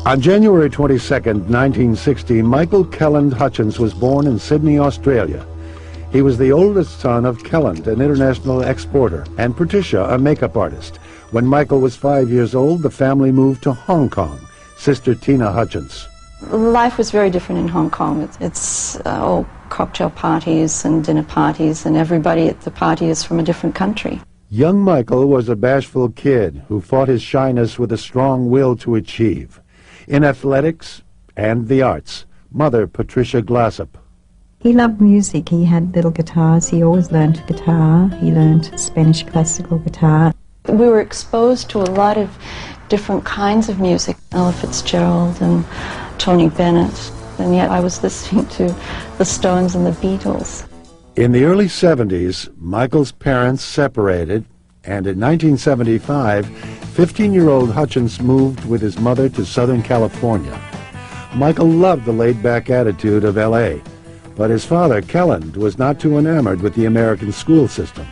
On January 22nd, 1960, Michael Kelland Hutchence was born in Sydney, Australia. He was the oldest son of Kelland, an international exporter, and Patricia, a makeup artist. When Michael was 5 years old, the family moved to Hong Kong. Sister Tina Hutchence. Life was very different in Hong Kong. It's all cocktail parties and dinner parties, and everybody at the party is from a different country. Young Michael was a bashful kid who fought his shyness with a strong will to achieve. In athletics and the arts, Mother Patricia Glossop. He loved music. He had little guitars. He always learned guitar. He learned Spanish classical guitar. We were exposed to a lot of different kinds of music, Ella Fitzgerald and Tony Bennett, and yet I was listening to the Stones and the Beatles. In the early 70s, Michael's parents separated, and in 1975, 15-year-old Hutchence moved with his mother to Southern California. Michael loved the laid-back attitude of L.A., but his father, Kelland, was not too enamored with the American school system.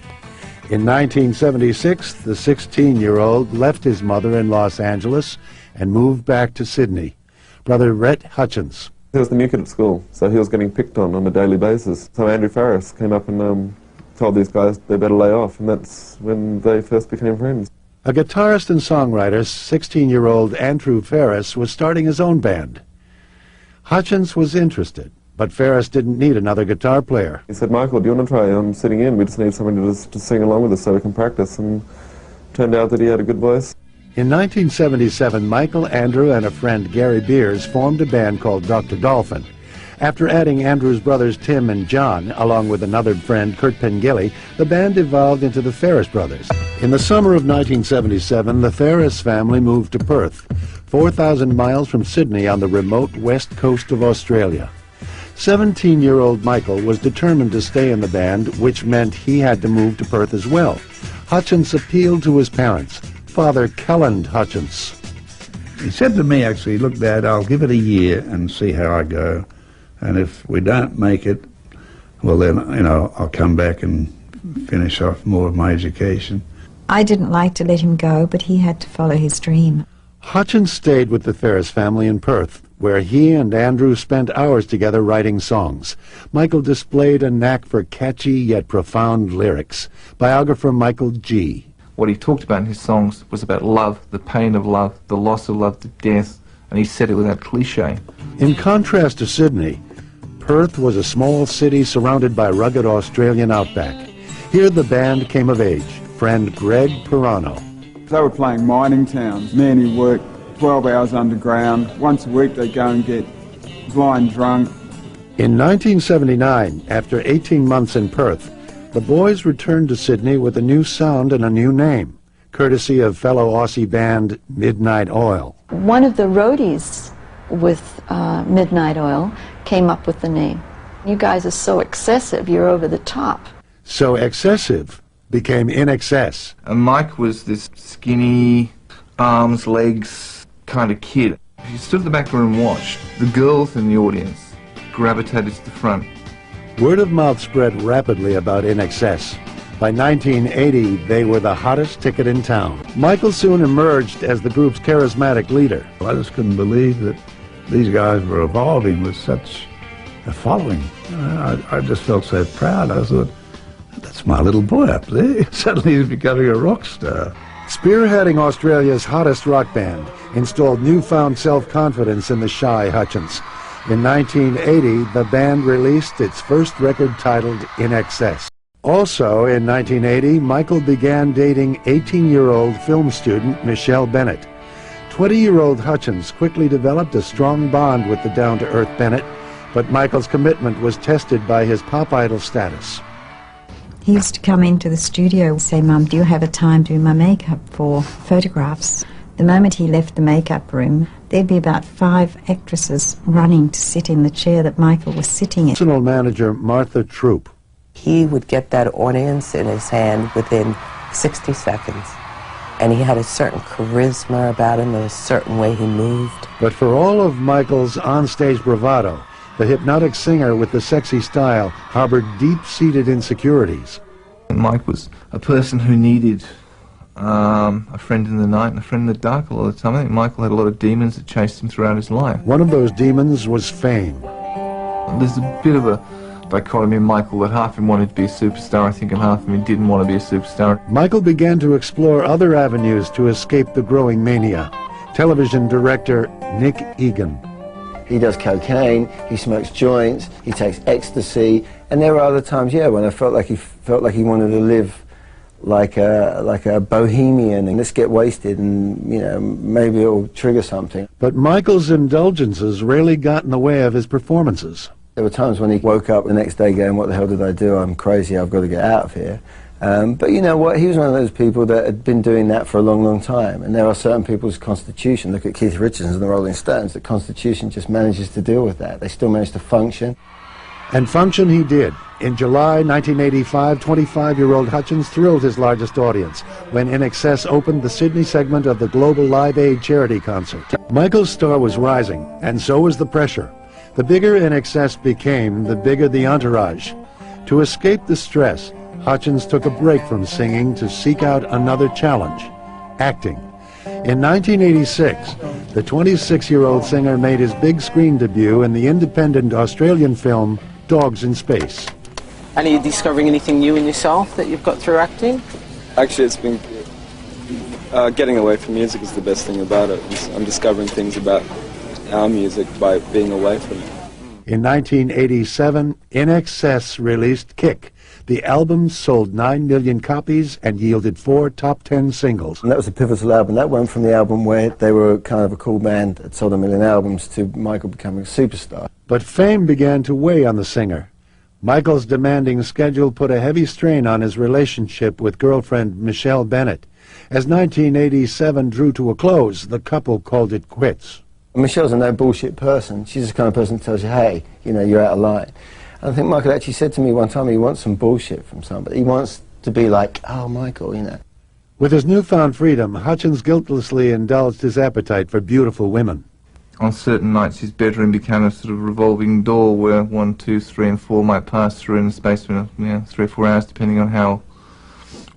In 1976, the 16-year-old left his mother in Los Angeles and moved back to Sydney. Brother Rhett Hutchence. He was the new kid at school, so he was getting picked on a daily basis. So Andrew Farris came up and told these guys they better lay off, and that's when they first became friends. A guitarist and songwriter, 16-year-old Andrew Farris was starting his own band. Hutchence was interested, but Farris didn't need another guitar player. He said, "Michael, do you want to try sitting in? We just need somebody to sing along with us so we can practice." And it turned out that he had a good voice. In 1977, Michael, Andrew, and a friend, Gary Beers, formed a band called Dr. Dolphin. After adding Andrew's brothers Tim and John, along with another friend, Kurt Pengilly, the band evolved into the Farris Brothers. In the summer of 1977, the Farris family moved to Perth, 4,000 miles from Sydney on the remote west coast of Australia. 17-year-old Michael was determined to stay in the band, which meant he had to move to Perth as well. Hutchence appealed to his parents, Father Kelland Hutchence. He said to me, actually, "Look, Dad, I'll give it a year and see how I go. And if we don't make it, well then, you know, I'll come back and finish off more of my education." I didn't like to let him go, but he had to follow his dream. Hutchence stayed with the Farris family in Perth, where he and Andrew spent hours together writing songs. Michael displayed a knack for catchy yet profound lyrics. Biographer Michael G. What he talked about in his songs was about love, the pain of love, the loss of love, the death, and he said it without cliché. In contrast to Sydney, Perth was a small city surrounded by rugged Australian outback. Here the band came of age. Friend Greg Pirano. They were playing mining towns. Men who worked 12 hours underground. Once a week they'd go and get blind drunk. In 1979, after 18 months in Perth, the boys returned to Sydney with a new sound and a new name, courtesy of fellow Aussie band Midnight Oil. One of the roadies with Midnight Oil came up with the name. "You guys are so excessive, you're over the top." So excessive became INXS. And Mike was this skinny, arms, legs kind of kid. He stood at the back of the room and watched. The girls in the audience gravitated to the front. Word of mouth spread rapidly about INXS. By 1980, they were the hottest ticket in town. Michael soon emerged as the group's charismatic leader. I just couldn't believe that these guys were evolving with such a following. You know, I just felt so proud. I thought, that's my little boy up there. Suddenly he's becoming a rock star. Spearheading Australia's hottest rock band installed newfound self-confidence in the shy Hutchence. In 1980, the band released its first record titled INXS. Also in 1980, Michael began dating 18-year-old film student Michelle Bennett. 20-year-old Hutchence quickly developed a strong bond with the down-to-earth Bennett, but Michael's commitment was tested by his pop idol status. He used to come into the studio and say, "Mum, do you have a time doing my makeup for photographs?" The moment he left the makeup room, there'd be about 5 actresses running to sit in the chair that Michael was sitting in. Personal manager Martha Troop. He would get that audience in his hand within 60 seconds. And he had a certain charisma about him, a certain way he moved. But for all of Michael's onstage bravado, the hypnotic singer with the sexy style harbored deep-seated insecurities. Mike was a person who needed a friend in the night and a friend in the dark a lot of the time. I think Michael had a lot of demons that chased him throughout his life. One of those demons was fame. There's a bit of a dichotomy in Michael that half of him wanted to be a superstar, I think, and half of him didn't want to be a superstar. Michael began to explore other avenues to escape the growing mania. Television director Nick Egan. He does cocaine, he smokes joints, he takes ecstasy, and there were other times, yeah, when I felt like he wanted to live like a bohemian and let's get wasted and, you know, maybe it'll trigger something. But Michael's indulgences rarely got in the way of his performances. There were times when he woke up the next day going, what the hell did I do? I'm crazy, I've got to get out of here. But you know what, he was one of those people that had been doing that for a long, long time. And there are certain people's constitution, look at Keith Richards and the Rolling Stones, the constitution just manages to deal with that. They still manage to function. And function he did. In July 1985, 25-year-old Hutchence thrilled his largest audience when INXS opened the Sydney segment of the Global Live Aid charity concert. Michael's star was rising, and so was the pressure. The bigger INXS became, the bigger the entourage. To escape the stress, Hutchence took a break from singing to seek out another challenge, acting. In 1986, the 26-year-old singer made his big screen debut in the independent Australian film Dogs in Space. And are you discovering anything new in yourself that you've got through acting? Actually, it's been getting away from music is the best thing about it. I'm discovering things about our music by being away from it. In 1987, INXS released Kick. The album sold 9 million copies and yielded 4 top 10 singles. And that was a pivotal album. That went from the album where they were kind of a cool band that sold 1 million albums to Michael becoming a superstar. But fame began to weigh on the singer. Michael's demanding schedule put a heavy strain on his relationship with girlfriend Michelle Bennett. As 1987 drew to a close, the couple called it quits. Michelle's a no-bullshit person. She's the kind of person that tells you, hey, you know, you're out of line. And I think Michael actually said to me one time he wants some bullshit from somebody. He wants to be like, oh, Michael, you know. With his newfound freedom, Hutchence guiltlessly indulged his appetite for beautiful women. On certain nights, his bedroom became a sort of revolving door where 1, 2, 3, and 4 might pass through in the space of 3 or 4 hours, depending on how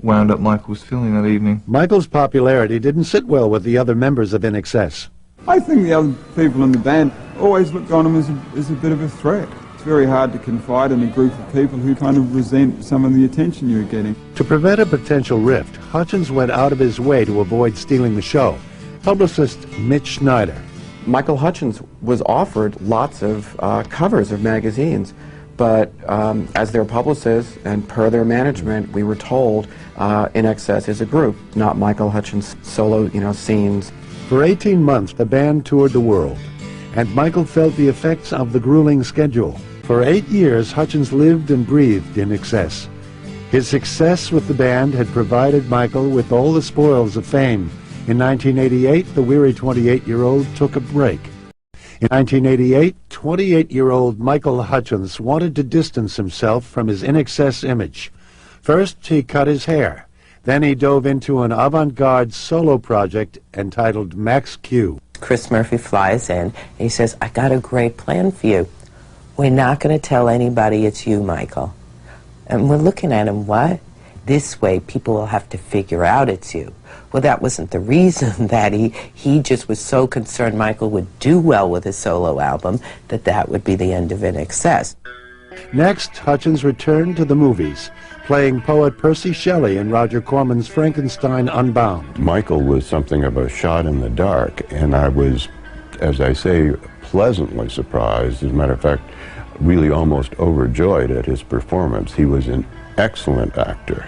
wound up Michael was feeling that evening. Michael's popularity didn't sit well with the other members of INXS. I think the other people in the band always looked on him as a bit of a threat. It's very hard to confide in a group of people who kind of resent some of the attention you're getting. To prevent a potential rift, Hutchence went out of his way to avoid stealing the show. Publicist Mitch Schneider. Michael Hutchence was offered lots of covers of magazines, but as their publicist and per their management, we were told INXS is a group, not Michael Hutchence solo, scenes. For 18 months, the band toured the world, and Michael felt the effects of the grueling schedule. For 8 years, Hutchence lived and breathed INXS. His success with the band had provided Michael with all the spoils of fame. In 1988, the weary 28-year-old took a break. In 1988, 28-year-old Michael Hutchence wanted to distance himself from his INXS image. First, he cut his hair. Then he dove into an avant-garde solo project entitled Max Q. Chris Murphy flies in. He says, I got a great plan for you. We're not going to tell anybody it's you, Michael. And we're looking at him, what? This way people will have to figure out it's you. Well, that wasn't the reason that he just was so concerned Michael would do well with his solo album that would be the end of INXS. Next, Hutchence returned to the movies, playing poet Percy Shelley in Roger Corman's Frankenstein Unbound. Michael was something of a shot in the dark, and I was, as I say, pleasantly surprised. As a matter of fact, really almost overjoyed at his performance. He was an excellent actor.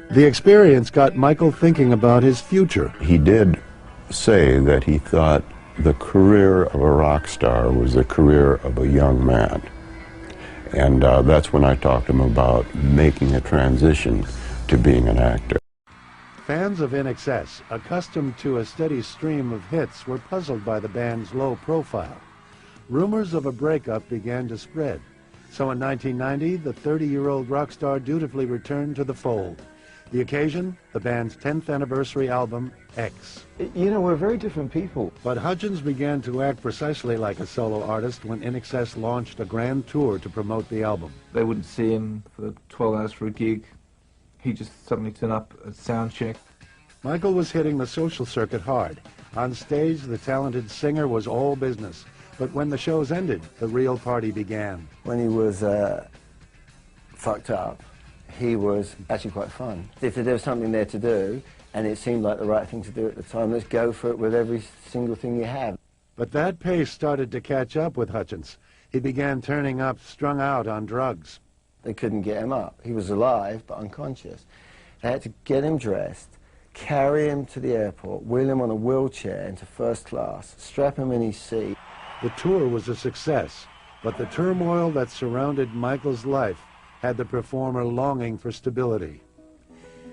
The experience got Michael thinking about his future. He did say that he thought the career of a rock star was the career of a young man. And that's when I talked to him about making a transition to being an actor. Fans of INXS, accustomed to a steady stream of hits, were puzzled by the band's low profile. Rumors of a breakup began to spread. So in 1990, the 30-year-old rock star dutifully returned to the fold. The occasion, the band's 10th anniversary album, X. You know, we're very different people. But Hutchence began to act precisely like a solo artist when INXS launched a grand tour to promote the album. They wouldn't see him for 12 hours for a gig. He'd just suddenly turn up at sound check, Michael was hitting the social circuit hard. On stage, the talented singer was all business. But when the shows ended, the real party began. When he was fucked up, he was actually quite fun. If there was something there to do, and it seemed like the right thing to do at the time, let's go for it with every single thing you have. But that pace started to catch up with Hutchence. He began turning up, strung out on drugs. They couldn't get him up. He was alive, but unconscious. They had to get him dressed, carry him to the airport, wheel him on a wheelchair into first class, strap him in his seat. The tour was a success, but the turmoil that surrounded Michael's life had the performer longing for stability.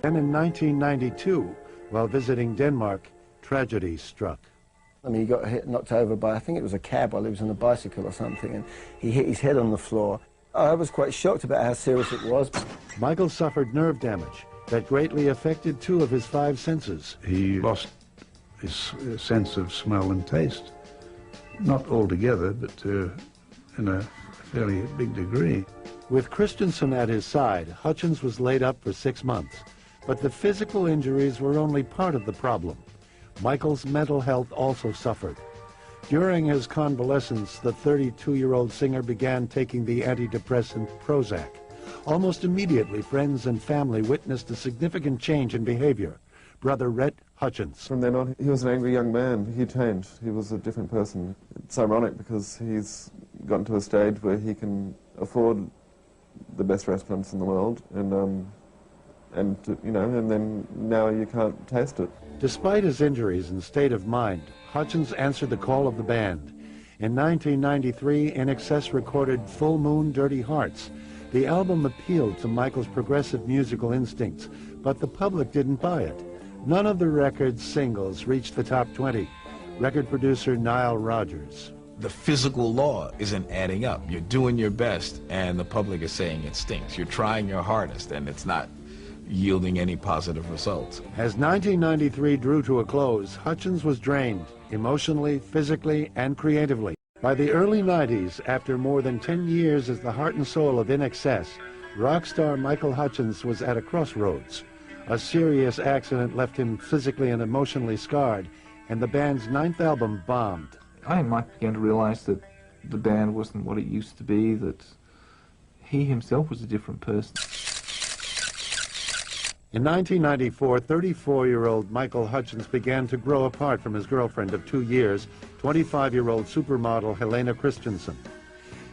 Then in 1992, while visiting Denmark, tragedy struck. I mean, he got knocked over by, I think it was a cab while he was on a bicycle or something, and he hit his head on the floor. I was quite shocked about how serious it was. Michael suffered nerve damage that greatly affected 2 of his 5 senses. He lost his sense of smell and taste. Not altogether, but in a fairly big degree. With Christensen at his side, Hutchence was laid up for 6 months. But the physical injuries were only part of the problem. Michael's mental health also suffered. During his convalescence, the 32-year-old singer began taking the antidepressant Prozac. Almost immediately, friends and family witnessed a significant change in behavior. Brother Rhett Hutchence. From then on, he was an angry young man. He changed. He was a different person. It's ironic because he's gotten to a stage where he can afford the best restaurants in the world, and then now you can't taste it. Despite his injuries and state of mind, Hutchence answered the call of the band. In 1993, INXS recorded Full Moon, Dirty Hearts. The album appealed to Michael's progressive musical instincts, but the public didn't buy it. None of the record's singles reached the top 20. Record producer Nile Rodgers. The physical law isn't adding up. You're doing your best, and the public is saying it stinks. You're trying your hardest, and it's not yielding any positive results. As 1993 drew to a close, Hutchence was drained, emotionally, physically, and creatively. By the early 90s, after more than 10 years as the heart and soul of INXS, rock star Michael Hutchence was at a crossroads. A serious accident left him physically and emotionally scarred, and the band's 9th album bombed. I and Mike began to realize that the band wasn't what it used to be, that he himself was a different person. In 1994, 34-year-old Michael Hutchence began to grow apart from his girlfriend of 2 years, 25-year-old supermodel Helena Christensen.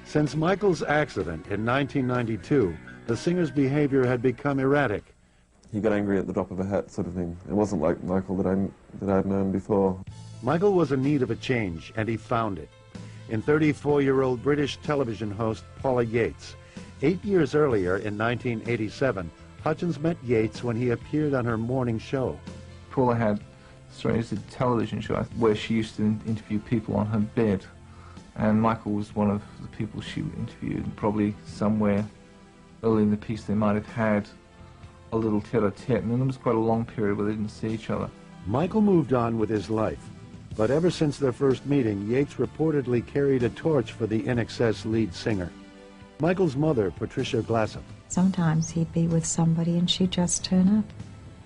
Since Michael's accident in 1992, the singer's behavior had become erratic. He got angry at the drop of a hat, sort of thing. It wasn't like Michael that I'd known before. Michael was in need of a change, and he found it in 34-year-old British television host Paula Yates. 8 years earlier, in 1987, Hutchence met Yates when he appeared on her morning show. Paula had a television show where she used to interview people on her bed, and Michael was one of the people she interviewed. Probably somewhere early in the piece they might have had a little tete-a-tete, and then there was quite a long period where they didn't see each other. Michael moved on with his life, but ever since their first meeting, Yates reportedly carried a torch for the INXS lead singer. Michael's mother, Patricia Glassop. Sometimes he'd be with somebody and she'd just turn up,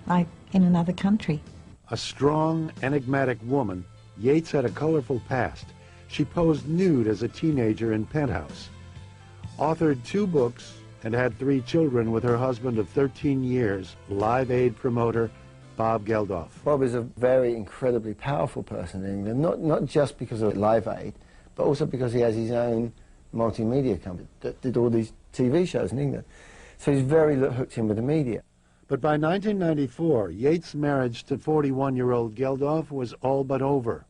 like in another country. A strong, enigmatic woman, Yates had a colorful past. She posed nude as a teenager in Penthouse, authored 2 books, and had 3 children with her husband of 13 years, Live Aid promoter Bob Geldof. Bob is a very incredibly powerful person in England, not just because of Live Aid, but also because he has his own multimedia company that did all these TV shows in England. So he's very hooked in with the media. But by 1994, Yates' marriage to 41-year-old Geldof was all but over,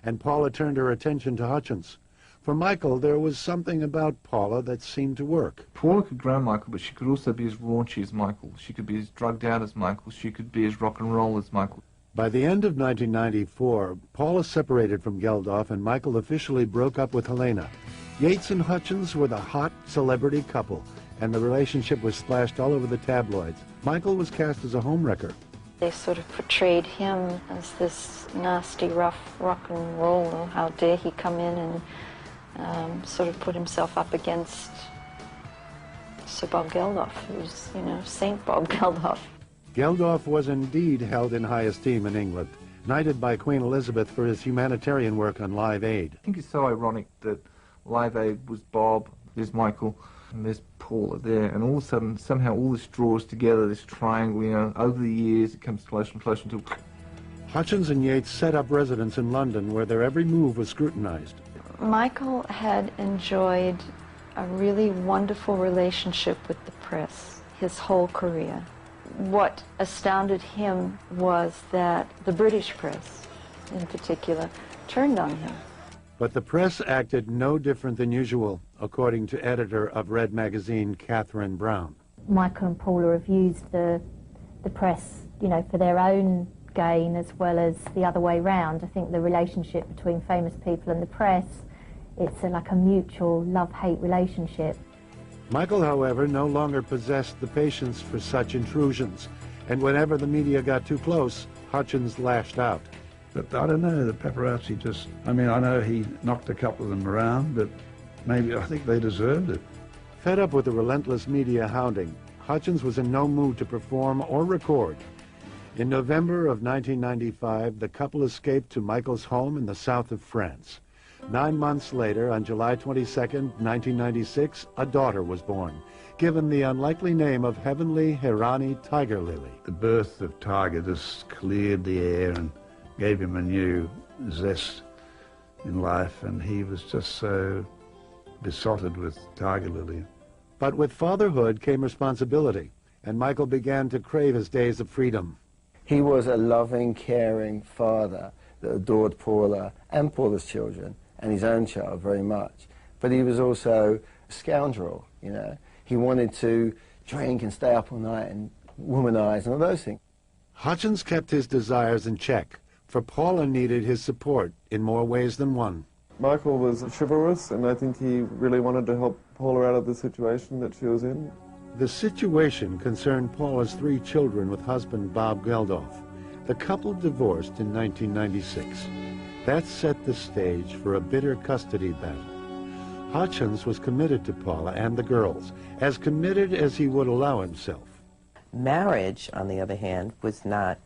and Paula turned her attention to Hutchence. For Michael, there was something about Paula that seemed to work. Paula could ground Michael, but she could also be as raunchy as Michael. She could be as drugged out as Michael. She could be as rock and roll as Michael. By the end of 1994, Paula separated from Geldof, and Michael officially broke up with Helena. Yates and Hutchence were the hot celebrity couple, and the relationship was splashed all over the tabloids. Michael was cast as a homewrecker. They sort of portrayed him as this nasty, rough rock and roller. How dare he come in and sort of put himself up against Sir Bob Geldof, who's, Saint Bob Geldof. Geldof was indeed held in high esteem in England, knighted by Queen Elizabeth for his humanitarian work on Live Aid. I think it's so ironic that Live Aid was Bob, there's Michael, and there's Paula there, and all of a sudden, somehow all this draws together, this triangle, you know, over the years, it comes closer and closer until... Hutchence and Yates set up residence in London where their every move was scrutinized. Michael had enjoyed a really wonderful relationship with the press his whole career. What astounded him was that the British press, in particular, turned on him. But the press acted no different than usual, according to editor of Red magazine, Catherine Brown. Michael and Paula have used the press, you know, for their own gain as well as the other way round. I think the relationship between famous people and the press, it's like a mutual love-hate relationship. Michael, however, no longer possessed the patience for such intrusions, and whenever the media got too close, Hutchence lashed out. But I don't know, the paparazzi just, I mean, I know he knocked a couple of them around, but maybe I think they deserved it. Fed up with the relentless media hounding, Hutchence was in no mood to perform or record. In November of 1995, the couple escaped to Michael's home in the south of France. 9 months later, on July 22nd, 1996, a daughter was born, given the unlikely name of Heavenly Hirani Tiger Lily. The birth of Tiger just cleared the air and gave him a new zest in life, and he was just so besotted with Tiger Lily. But with fatherhood came responsibility, and Michael began to crave his days of freedom. He was a loving, caring father that adored Paula and Paula's children and his own child very much. But he was also a scoundrel, you know. He wanted to drink and stay up all night and womanize and all those things. Hutchence kept his desires in check, for Paula needed his support in more ways than one. Michael was chivalrous, and I think he really wanted to help Paula out of the situation that she was in. The situation concerned Paula's 3 children with husband Bob Geldof. The couple divorced in 1996. That set the stage for a bitter custody battle. Hutchence was committed to Paula and the girls, as committed as he would allow himself. Marriage, on the other hand, was not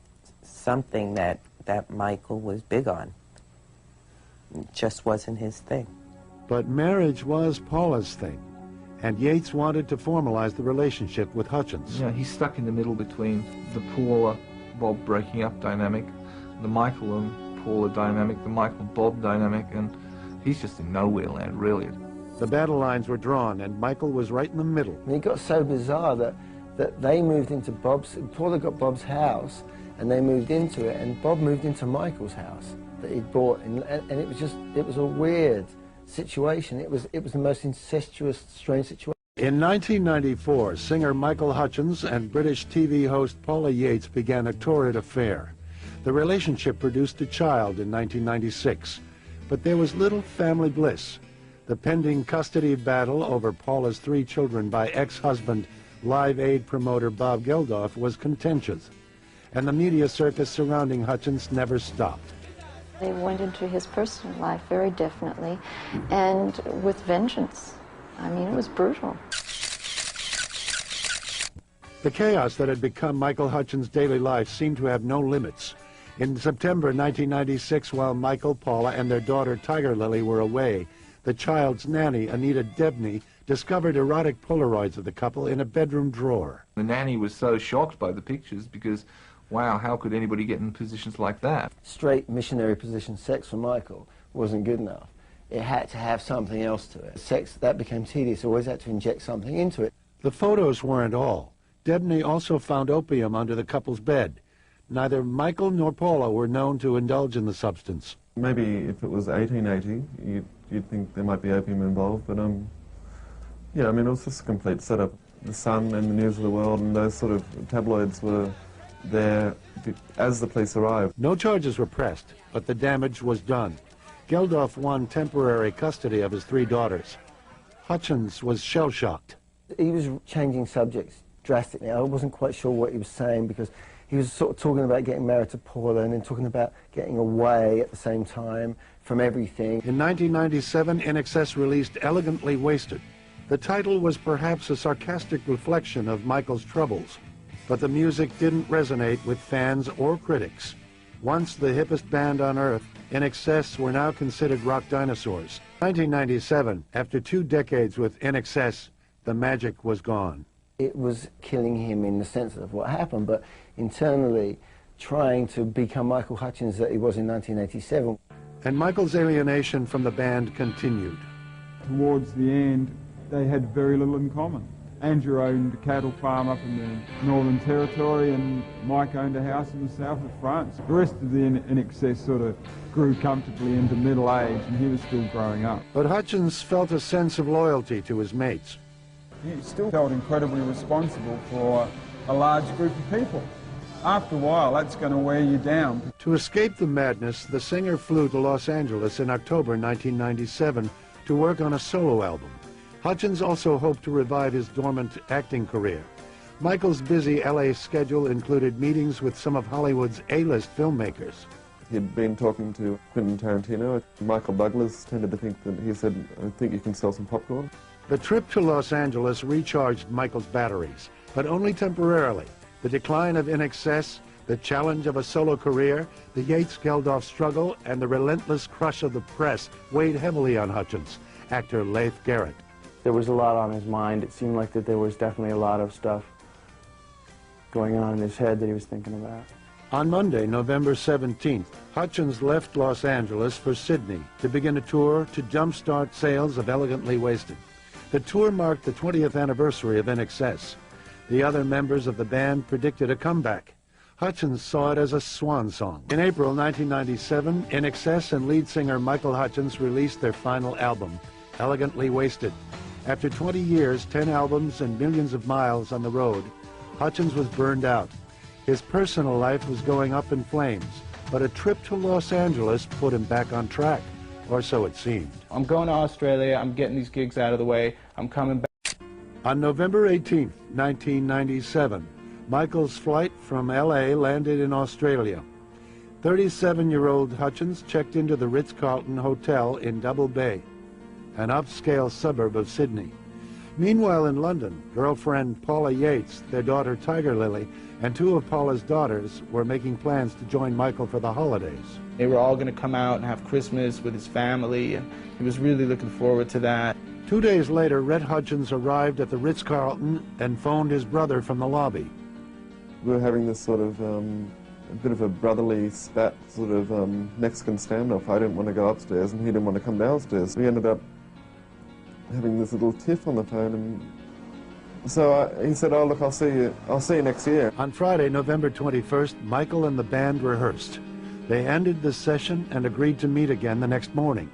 something that Michael was big on. It just wasn't his thing. But marriage was Paula's thing, and Yates wanted to formalize the relationship with Hutchence. Yeah, he's stuck in the middle between the Paula-Bob breaking up dynamic, the Michael and Paula dynamic, the Michael-Bob dynamic, and he's just in nowhere land, really. The battle lines were drawn, and Michael was right in the middle. And it got so bizarre that they moved into Paula got Bob's house, and they moved into it, and Bob moved into Michael's house that he'd bought, and it was a weird situation. It was the most incestuous, strange situation. In 1994, singer Michael Hutchence and British TV host Paula Yates began a torrid affair. The relationship produced a child in 1996, but there was little family bliss. The pending custody battle over Paula's 3 children by ex-husband, Live Aid promoter Bob Geldof, was contentious, and the media circus surrounding Hutchence never stopped. They went into his personal life very definitely, and with vengeance. I mean, it was brutal. The chaos that had become Michael Hutchence' daily life seemed to have no limits. In September 1996, while Michael, Paula, and their daughter Tiger Lily were away, the child's nanny, Anita Debney, discovered erotic Polaroids of the couple in a bedroom drawer. The nanny was so shocked by the pictures because, wow, how could anybody get in positions like that? Straight missionary position sex for Michael wasn't good enough. It had to have something else to it. Sex, that became tedious, always had to inject something into it. The photos weren't all. Debney also found opium under the couple's bed. Neither Michael nor Paula were known to indulge in the substance. Maybe if it was 1880, you'd think there might be opium involved, but yeah, I mean, it was just a complete setup. The Sun and the News of the World and those sort of tabloids were there as the police arrived. No charges were pressed, but the damage was done. Geldof won temporary custody of his 3 daughters. Hutchence was shell-shocked. He was changing subjects drastically. I wasn't quite sure what he was saying because he was sort of talking about getting married to Paula and then talking about getting away at the same time from everything. In 1997, INXS released Elegantly Wasted. The title was perhaps a sarcastic reflection of Michael's troubles. but the music didn't resonate with fans or critics. Once the hippest band on earth, INXS were now considered rock dinosaurs. 1997, after 2 decades with INXS, the magic was gone. It was killing him in the sense of what happened, but internally trying to become Michael Hutchence that he was in 1987. And Michael's alienation from the band continued. Towards the end, they had very little in common. Andrew owned a cattle farm up in the Northern Territory and Mike owned a house in the south of France. The rest of the INXS sort of grew comfortably into middle age and he was still growing up. But Hutchence felt a sense of loyalty to his mates. He still felt incredibly responsible for a large group of people. After a while, that's going to wear you down. To escape the madness, the singer flew to Los Angeles in October 1997 to work on a solo album. Hutchence also hoped to revive his dormant acting career. Michael's busy LA schedule included meetings with some of Hollywood's A-list filmmakers. He'd been talking to Quentin Tarantino. Michael Douglas tended to think that he said, I think you can sell some popcorn. The trip to Los Angeles recharged Michael's batteries, but only temporarily. The decline of INXS, the challenge of a solo career, the Yates-Geldof struggle, and the relentless crush of the press weighed heavily on Hutchence. Actor Leif Garrett. There was a lot on his mind. It seemed like that there was definitely a lot of stuff going on in his head that he was thinking about. On Monday, November 17th, Hutchence left Los Angeles for Sydney to begin a tour to jumpstart sales of Elegantly Wasted. The tour marked the 20th anniversary of INXS. The other members of the band predicted a comeback. Hutchence saw it as a swan song. In April 1997, INXS and lead singer Michael Hutchence released their final album, Elegantly Wasted. After 20 years, 10 albums, and millions of miles on the road, Hutchence was burned out. His personal life was going up in flames, but a trip to Los Angeles put him back on track, or so it seemed. I'm going to Australia, I'm getting these gigs out of the way, I'm coming back. On November 18, 1997, Michael's flight from LA landed in Australia. 37-year-old Hutchence checked into the Ritz-Carlton Hotel in Double Bay, an upscale suburb of Sydney. Meanwhile in London, girlfriend Paula Yates, their daughter Tiger Lily, and 2 of Paula's daughters were making plans to join Michael for the holidays. They were all going to come out and have Christmas with his family, and he was really looking forward to that. 2 days later, Red Hutchence arrived at the Ritz-Carlton and phoned his brother from the lobby. We were having this sort of a bit of a brotherly spat, sort of Mexican standoff. I didn't want to go upstairs and he didn't want to come downstairs. We ended up having this little tiff on the phone, and so he said, oh look, I'll see you next year. On Friday, November 21st, Michael and the band rehearsed. They ended the session and agreed to meet again the next morning.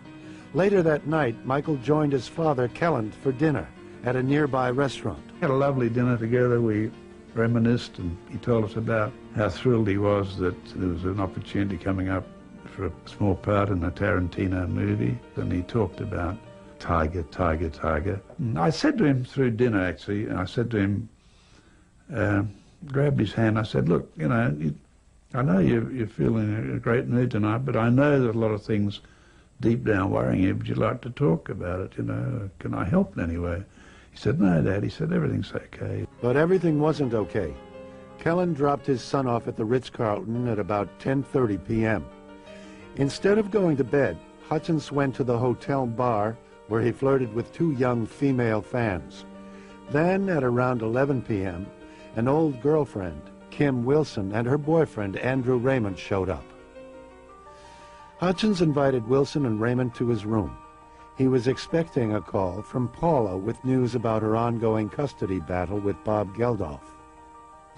Later that night, Michael joined his father, Kelland, for dinner at a nearby restaurant. We had a lovely dinner together. We reminisced, and he told us about how thrilled he was that there was an opportunity coming up for a small part in a Tarantino movie. And he talked about Tiger, Tiger, Tiger. And I said to him through dinner, actually, and I said to him, grabbed his hand, I said, look, you know, I know you're feeling in a great mood tonight, but I know there's a lot of things deep down worrying you. Would you like to talk about it, you know? Can I help in any way? He said, no, Dad. He said, everything's okay. But everything wasn't okay. Kelland dropped his son off at the Ritz-Carlton at about 10:30 p.m. Instead of going to bed, Hutchence went to the hotel bar where he flirted with 2 young female fans. Then, at around 11 p.m., an old girlfriend, Kim Wilson, and her boyfriend, Andrew Raymond, showed up. Hutchence invited Wilson and Raymond to his room. He was expecting a call from Paula with news about her ongoing custody battle with Bob Geldof.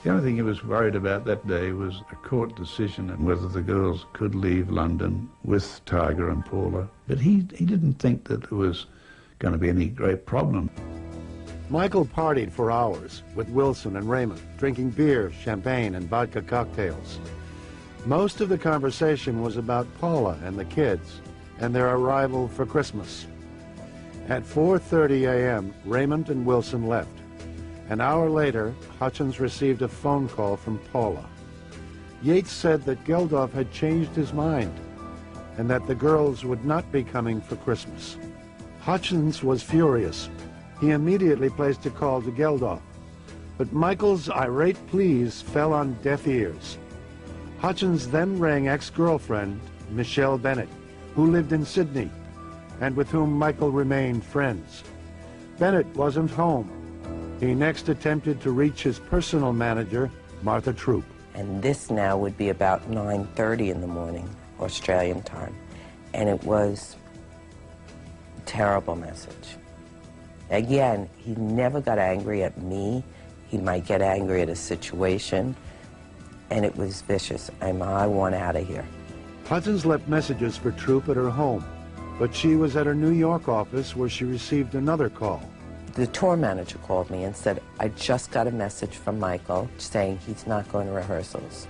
The only thing he was worried about that day was a court decision and whether the girls could leave London with Tiger and Paula. But he didn't think that there was going to be any great problem. Michael partied for hours with Wilson and Raymond, drinking beer, champagne, and vodka cocktails. Most of the conversation was about Paula and the kids and their arrival for Christmas. At 4:30 a.m., Raymond and Wilson left. An hour later, Hutchence received a phone call from Paula. Yates said that Geldof had changed his mind and that the girls would not be coming for Christmas. Hutchence was furious. He immediately placed a call to Geldof. But Michael's irate pleas fell on deaf ears. Hutchence then rang ex-girlfriend Michelle Bennett, who lived in Sydney, and with whom Michael remained friends. Bennett wasn't home. He next attempted to reach his personal manager, Martha Troop. And this now would be about 9:30 in the morning, Australian time. And it was a terrible message. Again, he never got angry at me. He might get angry at a situation. And it was vicious. I want out of here. Hutchence left messages for Troop at her home, but she was at her New York office where she received another call. The tour manager called me and said, I just got a message from Michael saying he's not going to rehearsals.